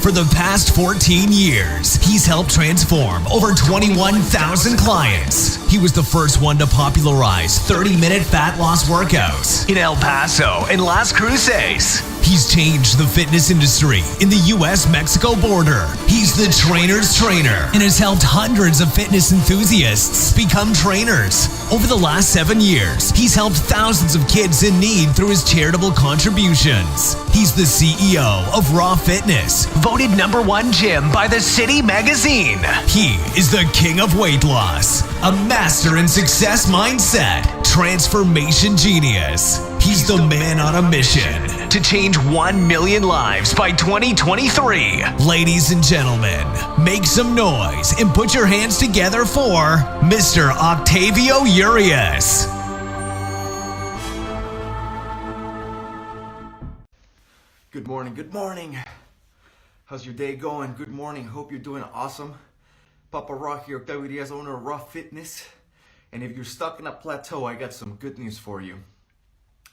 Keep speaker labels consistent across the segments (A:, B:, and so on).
A: For the past 14 years, he's helped transform over 21,000 clients. He was the first one to popularize 30-minute fat loss workouts in El Paso and Las Cruces. He's changed the fitness industry in the U.S.-Mexico border. He's the trainer's trainer and has helped hundreds of fitness enthusiasts become trainers. Over the last 7 years, he's helped thousands of kids in need through his charitable contributions. He's the CEO of Raw Fitness, voted #1 gym by the City magazine. He is the king of weight loss, a master in success mindset, transformation genius. He's the man on a mission to change 1 million lives by 2023. Ladies and gentlemen, make some noise and put your hands together for Mr. Octavio Urias.
B: Good morning, good morning. How's your day going? Good morning, hope you're doing awesome. Papa Rock here, Octavio Urias, owner of Raw Fitness. And if you're stuck in a plateau, I got some good news for you.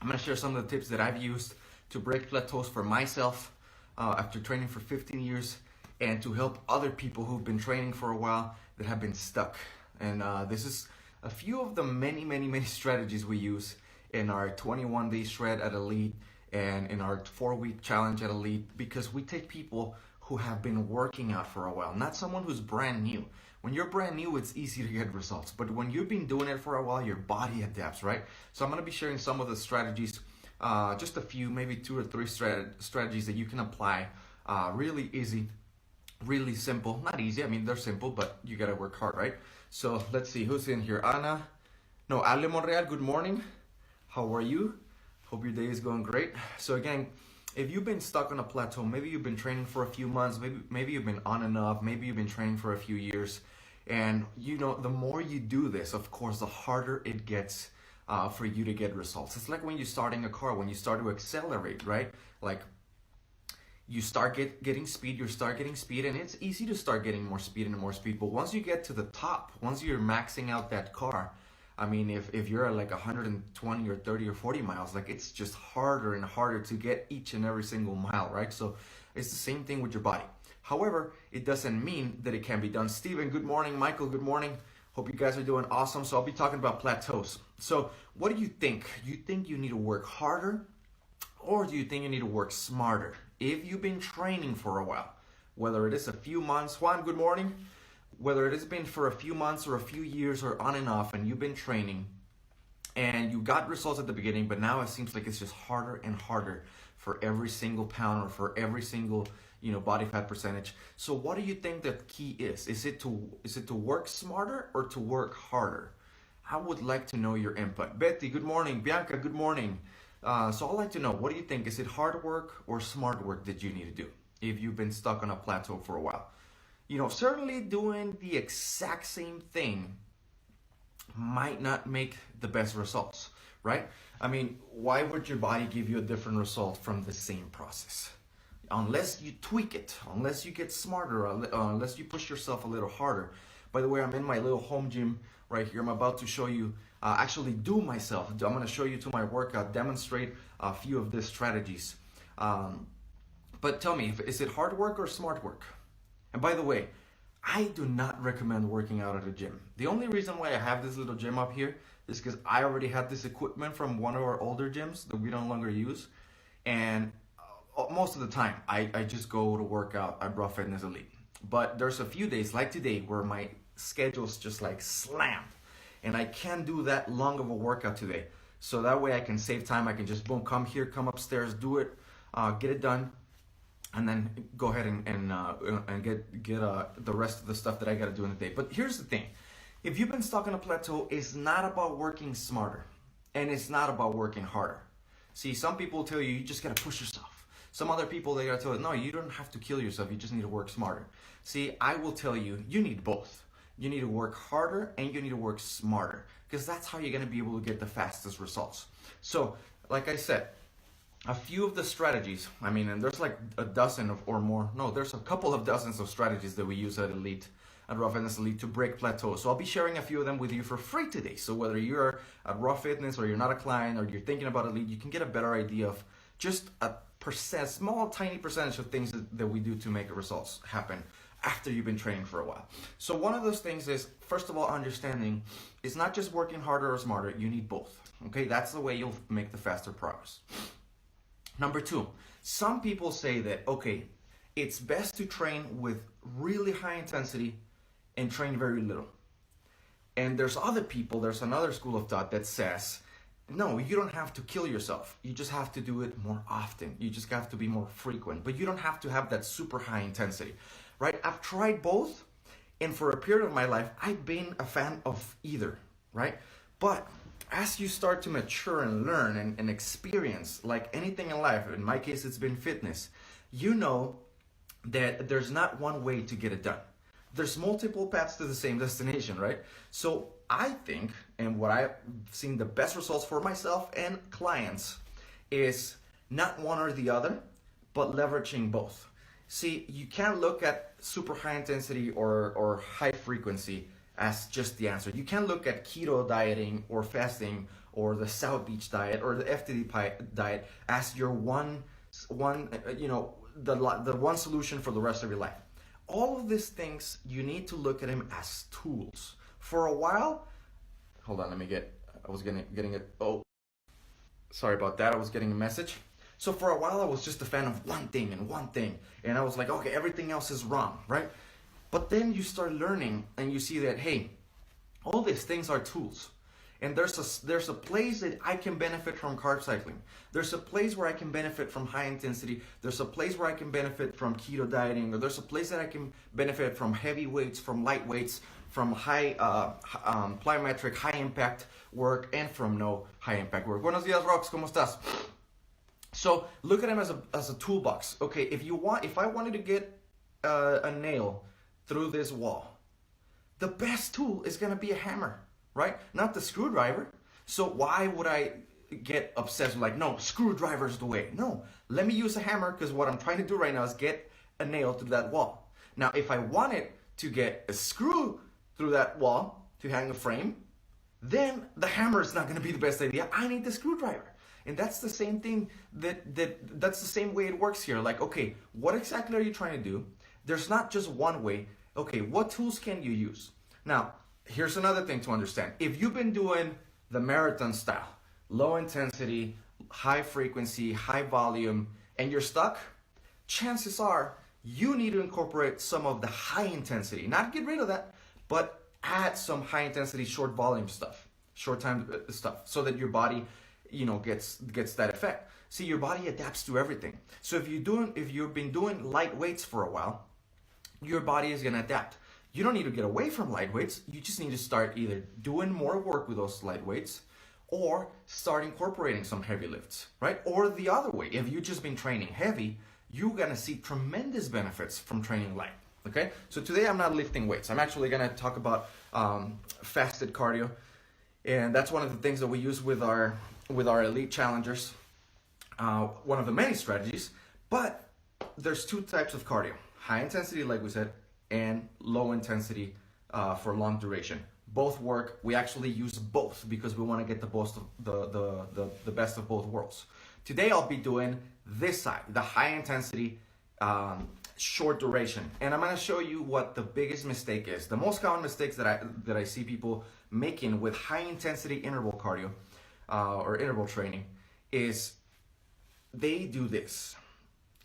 B: I'm gonna share some of the tips that I've used to break plateaus for myself after training for 15 years and to help other people who've been training for a while that have been stuck. And this is a few of the many strategies we use in our 21-day shred at Elite and in our 4-week challenge at Elite, because we take people who have been working out for a while, not someone who's brand new. When you're brand new, it's easy to get results, but when you've been doing it for a while, your body adapts, right? So I'm gonna be sharing some of the strategies, just a few, maybe 2 or 3 strategies that you can apply. Really easy, really simple. Not easy, I mean, they're simple, but you gotta work hard, right? So let's see, who's in here? Ale Monreal, good morning. How are you? Hope your day is going great. So again, if you've been stuck on a plateau, maybe you've been training for a few months, maybe you've been on and off, maybe you've been training for a few years, and you know, the more you do this, of course, the harder it gets for you to get results. It's like when you're starting a car, when you start to accelerate, right? Like you start getting speed, and it's easy to start getting more speed and more speed. But once you get to the top, once you're maxing out that car, I mean, if you're at like 120 or 30 or 40 miles, like it's just harder and harder to get each and every single mile, right? So it's the same thing with your body. However, it doesn't mean that it can be done. Steven, good morning. Michael, good morning. Hope you guys are doing awesome. So I'll be talking about plateaus. So what do you think? You think you need to work harder, or do you think you need to work smarter? If you've been training for a while, whether it is a few months, Juan, good morning. Whether it has been for a few months or a few years or on and off, and you've been training and you got results at the beginning, but now it seems like it's just harder and harder for every single pound or for every single, body fat percentage. So what do you think the key is? Is it to work smarter or to work harder? I would like to know your input. Betty, good morning. Bianca, good morning. So I'd like to know, what do you think? Is it hard work or smart work that you need to do if you've been stuck on a plateau for a while? Certainly doing the exact same thing might not make the best results, right? I mean, why would your body give you a different result from the same process? Unless you tweak it, unless you get smarter, unless you push yourself a little harder. By the way, I'm in my little home gym right here. I'm about to show you, actually do myself. I'm going to show you to my workout, demonstrate a few of these strategies. But tell me, is it hard work or smart work? And by the way, I do not recommend working out at a gym. The only reason why I have this little gym up here is because I already had this equipment from one of our older gyms that we no longer use. And most of the time, I just go to work out at Raw Fitness Elite. But there's a few days like today where my schedule's just like slammed. And I can't do that long of a workout today. So that way I can save time. I can just boom, come here, come upstairs, do it, get it done. And then go ahead and get the rest of the stuff that I got to do in the day. But here's the thing. If you've been stuck on a plateau, it's not about working smarter. And it's not about working harder. See, some people tell you just got to push yourself. Some other people, they got to tell you, no, you don't have to kill yourself. You just need to work smarter. See, I will tell you, you need both. You need to work harder and you need to work smarter. Because that's how you're going to be able to get the fastest results. So, like I said, a few of the strategies, I mean, and there's like a dozen or more. No, there's a couple of dozens of strategies that we use at Elite, at Raw Fitness Elite, to break plateaus. So I'll be sharing a few of them with you for free today. So whether you're at Raw Fitness or you're not a client or you're thinking about Elite, you can get a better idea of just a small tiny percentage of things that we do to make results happen after you've been training for a while. So one of those things is, first of all, understanding it's not just working harder or smarter, you need both. Okay, that's the way you'll make the faster progress. Number two, some people say that, okay, it's best to train with really high intensity and train very little. And there's another school of thought that says, no, you don't have to kill yourself. You just have to do it more often. You just have to be more frequent, but you don't have to have that super high intensity, right? I've tried both, and for a period of my life, I've been a fan of either, right? But as you start to mature and learn and experience, like anything in life, in my case, it's been fitness, you know that there's not one way to get it done. There's multiple paths to the same destination, right? So I think, and what I've seen the best results for myself and clients is not one or the other, but leveraging both. See, you can't look at super high intensity or high frequency as just the answer. You can't look at keto dieting or fasting or the South Beach diet or the FTD diet as your one the one solution for the rest of your life. All of these things, you need to look at them as tools. For a while, hold on, I was getting it. Oh, sorry about that. I was getting a message. So for a while, I was just a fan of one thing, and I was like, okay, everything else is wrong, right? But then you start learning, and you see that, hey, all these things are tools. And there's a place that I can benefit from carb cycling. There's a place where I can benefit from high intensity. There's a place where I can benefit from keto dieting. Or there's a place that I can benefit from heavy weights, from light weights, from high plyometric, high impact work, and from no high impact work. Buenos dias, Rox, ¿cómo estás? So look at them as a toolbox. Okay, if I wanted to get a nail through this wall, the best tool is gonna be a hammer. Right? Not the screwdriver. So why would I get obsessed with like, no, screwdriver's the way? No, let me use a hammer because what I'm trying to do right now is get a nail through that wall. Now, if I wanted to get a screw through that wall to hang a frame, then the hammer is not going to be the best idea. I need the screwdriver. And that's the same thing that's the same way it works here. Like, okay, what exactly are you trying to do? There's not just one way. Okay, what tools can you use? Now, here's another thing to understand. If you've been doing the marathon style, low intensity, high frequency, high volume, and you're stuck, chances are you need to incorporate some of the high intensity. Not get rid of that, but add some high intensity, short volume stuff, short time stuff, so that your body, gets that effect. See, your body adapts to everything. So if you've been doing light weights for a while, your body is gonna adapt. You don't need to get away from light weights. You just need to start either doing more work with those light weights or start incorporating some heavy lifts, right? Or the other way, if you've just been training heavy, you're gonna see tremendous benefits from training light, okay? So today I'm not lifting weights. I'm actually gonna talk about fasted cardio. And that's one of the things that we use with our elite challengers. One of the many strategies, but there's two types of cardio. High intensity, like we said, and low intensity for long duration. Both work. We actually use both because we want to get the best of both worlds. Today I'll be doing this side, the high intensity, short duration, and I'm going to show you what the biggest mistake is. The most common mistakes that I see people making with high intensity interval cardio or interval training is they do this.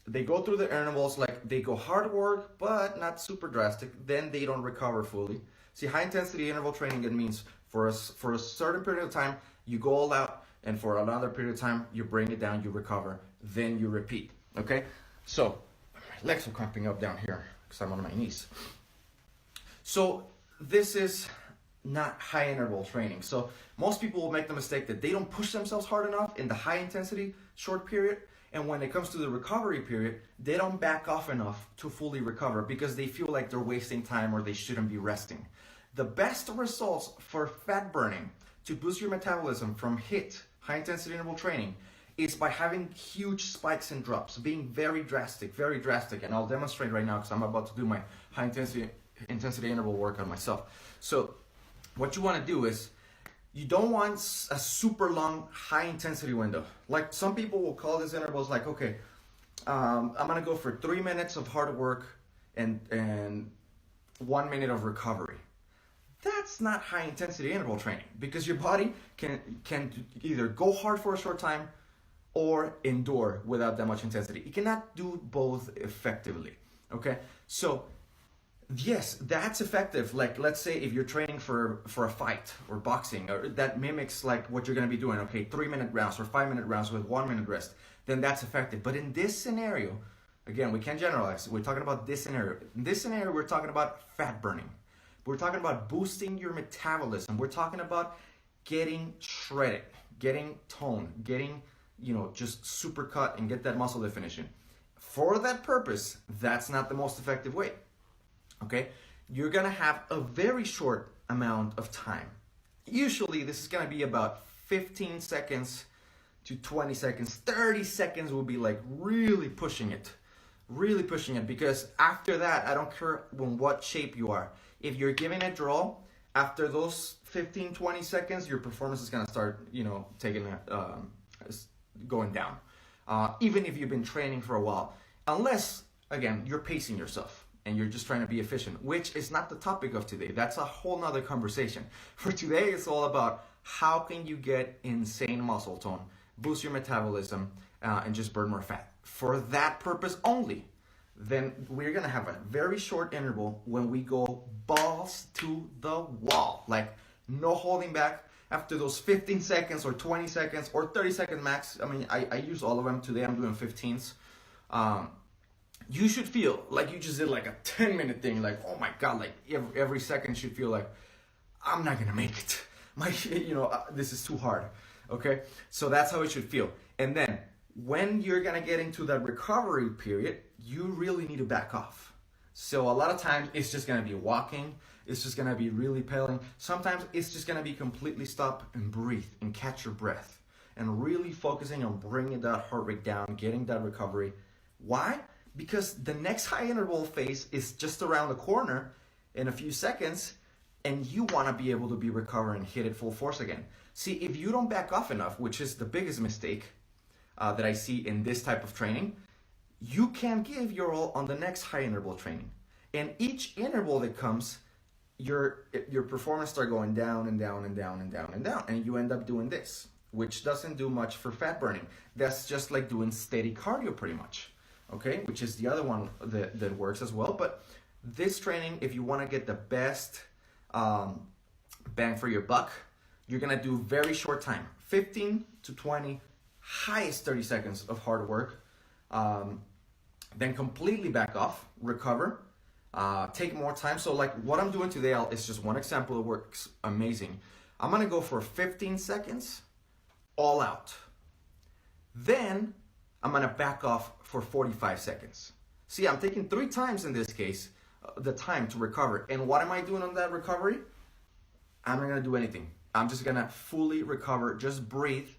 B: They go through the intervals, like they go hard work, but not super drastic. Then they don't recover fully. See, high intensity interval training, it means for a certain period of time, you go all out, and for another period of time, you bring it down, you recover, then you repeat, okay? So, my legs are cramping up down here because I'm on my knees. So, this is not high interval training. So, most people will make the mistake that they don't push themselves hard enough in the high intensity short period. And when it comes to the recovery period, they don't back off enough to fully recover because they feel like they're wasting time or they shouldn't be resting. The best results for fat burning to boost your metabolism from HIIT, high intensity interval training, is by having huge spikes and drops, being very drastic. And I'll demonstrate right now because I'm about to do my high intensity interval workout myself. So what you want to do is, you don't want a super long high intensity window. Like some people will call these intervals like, okay, I'm gonna go for 3 minutes of hard work and 1 minute of recovery. That's not high intensity interval training because your body can either go hard for a short time or endure without that much intensity. It cannot do both effectively. Okay, so yes, that's effective. Like, let's say if you're training for a fight or boxing, or that mimics like what you're going to be doing. Okay, 3 minute rounds or 5 minute rounds with 1 minute rest. Then that's effective. But in this scenario, again, we can't generalize. We're talking about this scenario. In this scenario, we're talking about fat burning. We're talking about boosting your metabolism. We're talking about getting shredded, getting toned, getting, just super cut and get that muscle definition. For that purpose, that's not the most effective way. Okay? You're gonna have a very short amount of time. Usually, this is gonna be about 15 seconds to 20 seconds. 30 seconds will be like really pushing it, because after that, I don't care in what shape you are. If you're giving a draw, after those 15, 20 seconds, your performance is gonna start, going down. Even if you've been training for a while, unless, again, you're pacing yourself and you're just trying to be efficient, which is not the topic of today. That's a whole nother conversation. For today, it's all about how can you get insane muscle tone, boost your metabolism, and just burn more fat. For that purpose only, then we're gonna have a very short interval when we go balls to the wall, like no holding back. After those 15 seconds or 20 seconds or 30 second max, I use all of them. Today I'm doing 15s. You should feel like you just did like a 10-minute thing. Like, oh my God, like every second should feel like I'm not gonna make it. This is too hard. Okay, so that's how it should feel. And then when you're gonna get into that recovery period, you really need to back off. So a lot of times it's just gonna be walking. It's just gonna be really pedaling. Sometimes it's just gonna be completely stop and breathe and catch your breath and really focusing on bringing that heart rate down, getting that recovery. Why? Because the next high interval phase is just around the corner in a few seconds, and you wanna be able to be recovered and hit it full force again. See, if you don't back off enough, which is the biggest mistake that I see in this type of training, you can give your all on the next high interval training. And each interval that comes, your performance start going down and down and down and down and down, and you end up doing this, which doesn't do much for fat burning. That's just like doing steady cardio pretty much, okay? Which is the other one that works as well. But this training, if you want to get the best bang for your buck, you're gonna do very short time, 15 to 20, highest 30 seconds of hard work, then completely back off, recover, take more time. So like what I'm doing today is just one example that works amazing. I'm gonna go for 15 seconds, all out. Then I'm gonna back off for 45 seconds. See, I'm taking 3 times in this case, the time to recover. And what am I doing on that recovery? I'm not gonna do anything. I'm just gonna fully recover, just breathe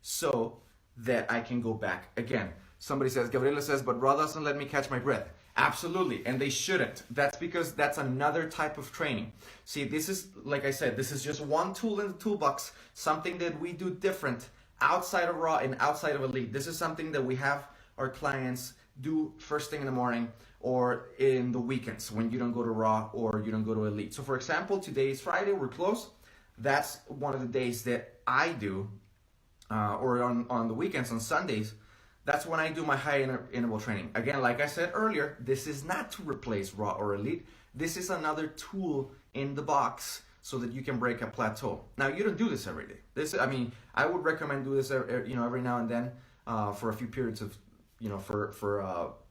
B: so that I can go back again. Somebody says, Gabriela says, but Raw doesn't let me catch my breath. Absolutely, and they shouldn't. That's because that's another type of training. See, this is, like I said, this is just one tool in the toolbox, something that we do different outside of Raw and outside of Elite. This is something that we have our clients do first thing in the morning or in the weekends when you don't go to Raw or you don't go to Elite. So for example, today is Friday, we're closed. That's one of the days that I do, or on the weekends, on Sundays, that's when I do my high interval training. Again, like I said earlier, this is not to replace Raw or Elite. This is another tool in the box so that you can break a plateau. Now, you don't do this every day. I would recommend do this, every now and then, for a few periods of, for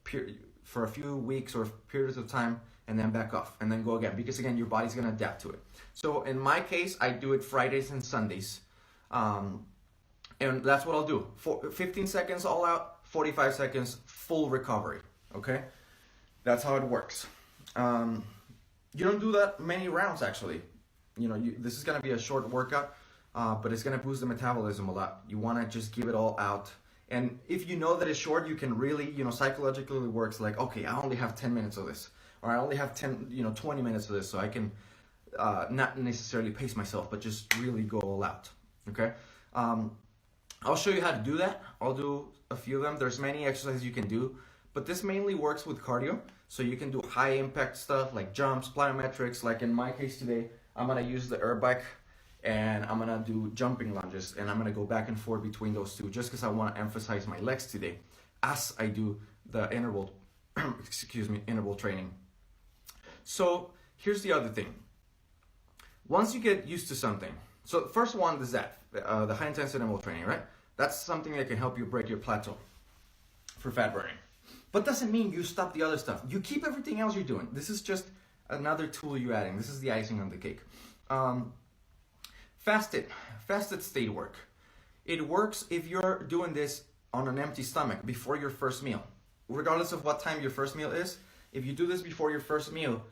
B: a few weeks or periods of time, and then back off and then go again, because again, your body's gonna adapt to it. So in my case, I do it Fridays and Sundays. And that's what I'll do. 15 seconds all out, 45 seconds full recovery, okay? That's how it works. You don't do that many rounds, actually. This is gonna be a short workout, but it's gonna boost the metabolism a lot. You wanna just give it all out. And if you know that it's short, you can really, psychologically it works like, okay, I only have 10 minutes of this, or I only have 20 minutes of this, so I can not necessarily pace myself, but just really go all out, okay? I'll show you how to do that. I'll do a few of them. There's many exercises you can do, but this mainly works with cardio. So you can do high impact stuff like jumps, plyometrics. Like in my case today, I'm gonna use the air bike and I'm gonna do jumping lunges, and I'm gonna go back and forth between those two just because I want to emphasize my legs today as I do the interval interval training. So here's the other thing. Once you get used to something, so the first one is that the high intensity interval training, right? That's something that can help you break your plateau for fat burning. But doesn't mean you stop the other stuff. You keep everything else you're doing. This is just another tool you're adding. This is the icing on the cake. Fasted state work. It works if you're doing this on an empty stomach before your first meal. Regardless of what time your first meal is, if you do this before your first meal,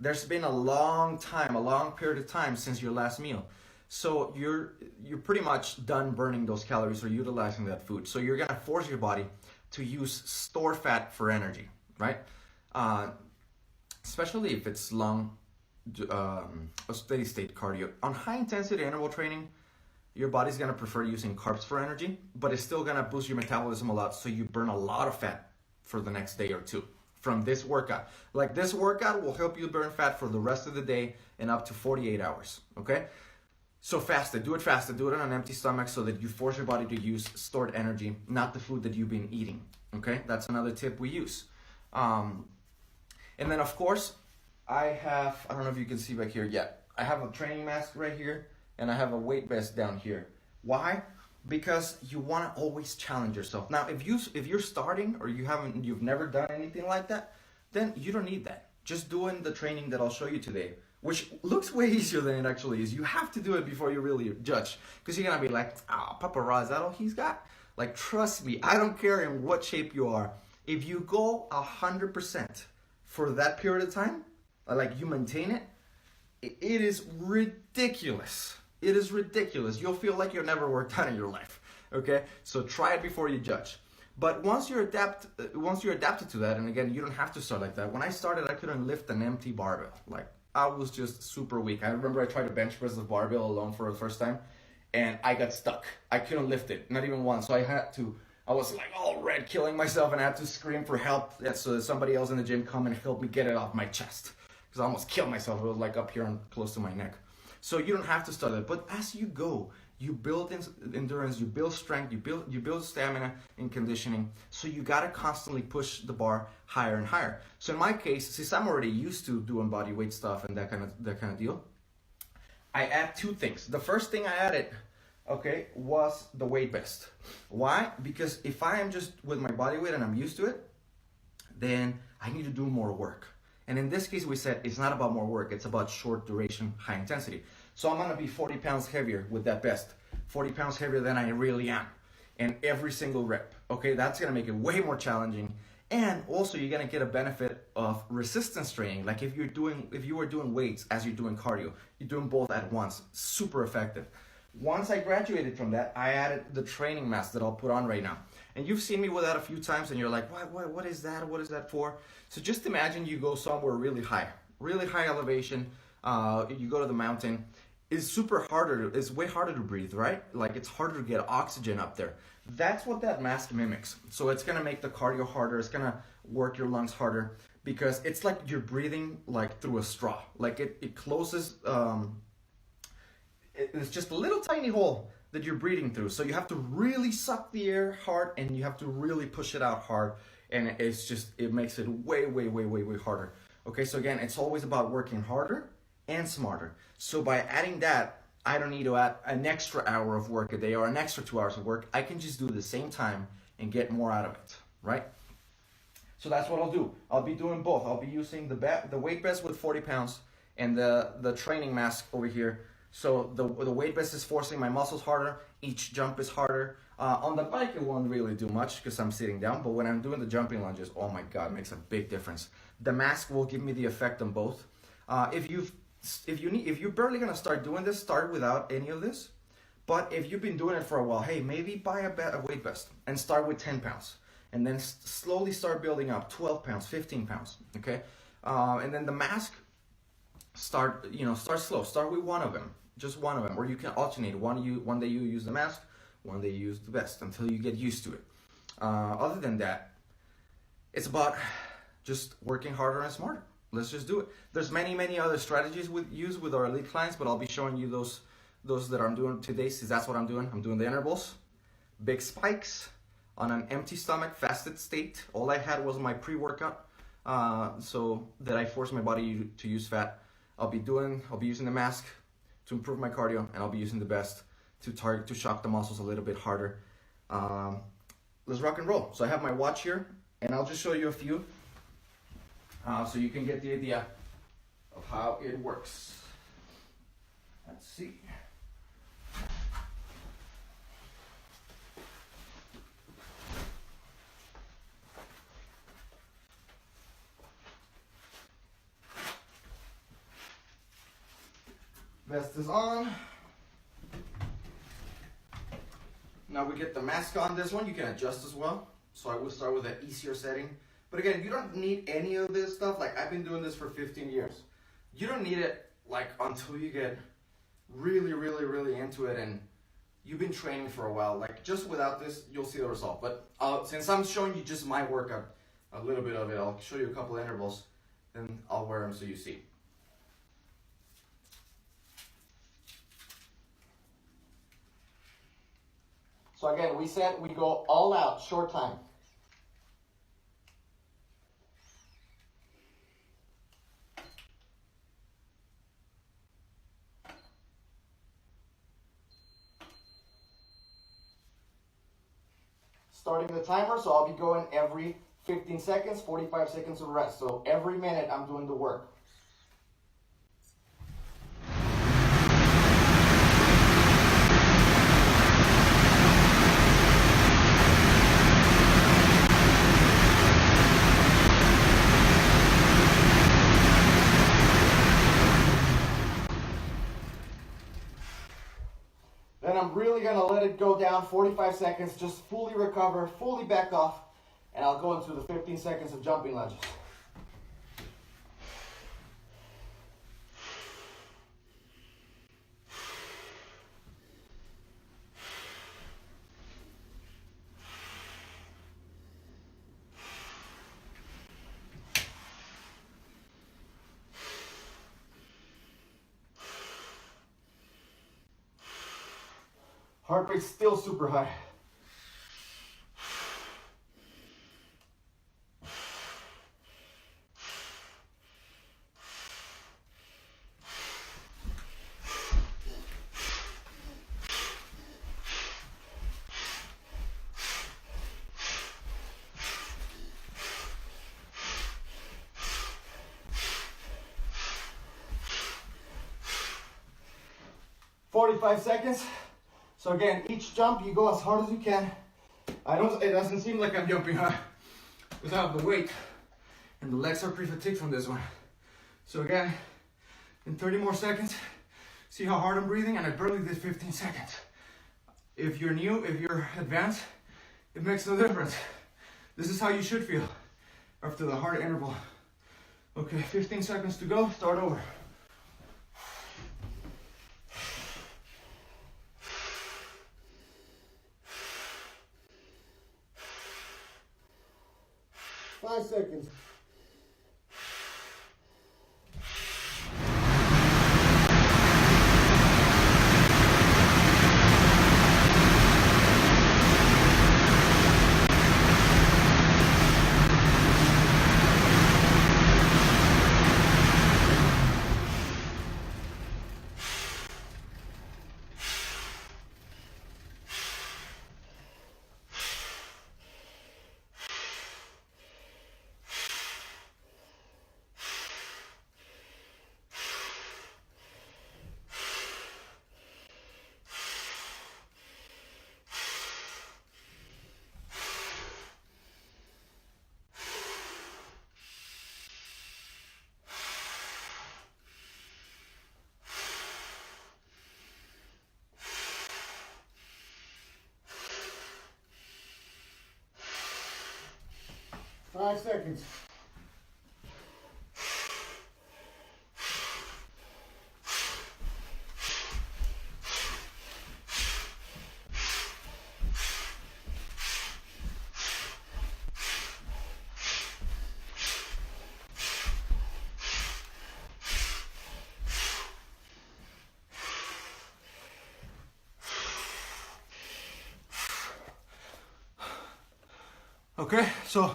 B: there's been a long period of time since your last meal. So you're pretty much done burning those calories or utilizing that food. So you're gonna force your body to use store fat for energy, right? Especially if it's long, steady state cardio. On high intensity interval training, your body's gonna prefer using carbs for energy, but it's still gonna boost your metabolism a lot, so you burn a lot of fat for the next day or two from this workout. Like this workout will help you burn fat for the rest of the day and up to 48 hours, okay? So fasted, do it on an empty stomach so that you force your body to use stored energy, not the food that you've been eating, okay? That's another tip we use. And then of course, I don't know if you can see back here yet. I have a training mask right here and I have a weight vest down here. Why? Because you want to always challenge yourself. Now, if you're starting or you've never done anything like that, then you don't need that. Just doing the training that I'll show you today, which looks way easier than it actually is. You have to do it before you really judge, because you're gonna be like, Papa, is that all he's got? Like, trust me, I don't care in what shape you are. If you go 100% for that period of time, like you maintain it, it is ridiculous. It is ridiculous. You'll feel like you've never worked out in your life. Okay, so try it before you judge. But once you're adapted to that, and again, you don't have to start like that. When I started, I couldn't lift an empty barbell. Like, I was just super weak. I remember I tried to bench press the barbell alone for the first time, and I got stuck. I couldn't lift it, not even once. So I was like all red, killing myself, and I had to scream for help so that somebody else in the gym come and help me get it off my chest, because I almost killed myself. It was like up here and close to my neck. So you don't have to start it, but as you go, you build endurance, you build strength, you build stamina and conditioning. So you gotta constantly push the bar higher and higher. So in my case, since I'm already used to doing body weight stuff and that kind of deal, I add two things. The first thing I added, okay, was the weight vest. Why? Because if I am just with my body weight and I'm used to it, then I need to do more work. And in this case, we said it's not about more work, it's about short duration, high intensity. So I'm gonna be 40 pounds heavier with that vest, 40 pounds heavier than I really am. And every single rep, okay, that's gonna make it way more challenging. And also you're gonna get a benefit of resistance training. Like if you were doing weights as you're doing cardio, you're doing both at once, super effective. Once I graduated from that, I added the training mask that I'll put on right now. And you've seen me with that a few times and you're like, what is that? What is that for? So just imagine you go somewhere really high elevation, you go to the mountain. It's way harder to breathe, right? Like it's harder to get oxygen up there. That's what that mask mimics. So it's gonna make the cardio harder, it's gonna work your lungs harder, because it's like you're breathing like through a straw. Like it closes, it's just a little tiny hole that you're breathing through. So you have to really suck the air hard and you have to really push it out hard. And it makes it way harder. Okay, so again, it's always about working harder and smarter. So by adding that, I don't need to add an extra hour of work a day or an extra 2 hours of work. I can just do the same time and get more out of it, right? So that's what I'll do. I'll be doing both. I'll be using the weight vest with 40 pounds and the training mask over here. So the weight vest is forcing my muscles harder. Each jump is harder. On the bike, it won't really do much because I'm sitting down. But when I'm doing the jumping lunges, oh my God, it makes a big difference. The mask will give me the effect on both. If you're barely gonna start doing this, start without any of this. But if you've been doing it for a while, hey, maybe buy a weight vest and start with 10 pounds. And then slowly start building up 12 pounds, 15 pounds, okay? And then the mask, start slow. Start with one of them, just one of them, or you can alternate. One day you use the mask, one that you use the best until you get used to it. Other than that, it's about just working harder and smarter. Let's just do it. There's many other strategies we use with our elite clients, but I'll be showing you those that I'm doing today, since that's what I'm doing. I'm doing the intervals, big spikes on an empty stomach, fasted state. All I had was my pre-workout, so that I forced my body to use fat. I'll be using the mask to improve my cardio, and I'll be using the best to shock the muscles a little bit harder. Let's rock and roll. So I have my watch here, and I'll just show you a few, so you can get the idea of how it works. Let's see. Vest is on. Now we get the mask on. This one you can adjust as well. So I will start with an easier setting. But again, you don't need any of this stuff. Like, I've been doing this for 15 years. You don't need it like until you get really into it and you've been training for a while. Like, just without this, you'll see the result. But since I'm showing you just my workout, a little bit of it, I'll show you a couple intervals, then I'll wear them so you see. So again, we go all out, short time. Starting the timer, so I'll be going every 15 seconds, 45 seconds of rest. So every minute I'm doing the work. Then I'm really going to let it go down 45 seconds, just fully recover, fully back off, and I'll go into the 15 seconds of jumping lunges. Heart rate's still super high. "45 seconds. So again, each jump you go as hard as you can. It doesn't seem like I'm jumping high without the weight, and the legs are pretty fatigued from this one. So again, in 30 more seconds, see how hard I'm breathing, and I barely did 15 seconds. If you're new, if you're advanced, it makes no difference. This is how you should feel after the hard interval. Okay, 15 seconds to go, start over. Five seconds. Five seconds. Okay, so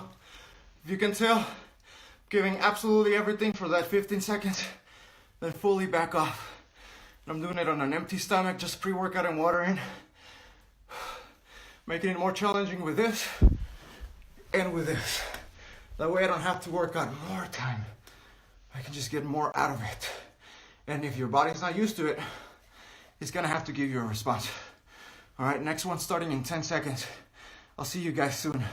B: if you can tell, giving absolutely everything for that 15 seconds, then fully back off. And I'm doing it on an empty stomach, just pre-workout and water in. Making it more challenging with this and with this. That way I don't have to work out more time. I can just get more out of it. And if your body's not used to it, it's gonna have to give you a response. All right, next one starting in 10 seconds. I'll see you guys soon.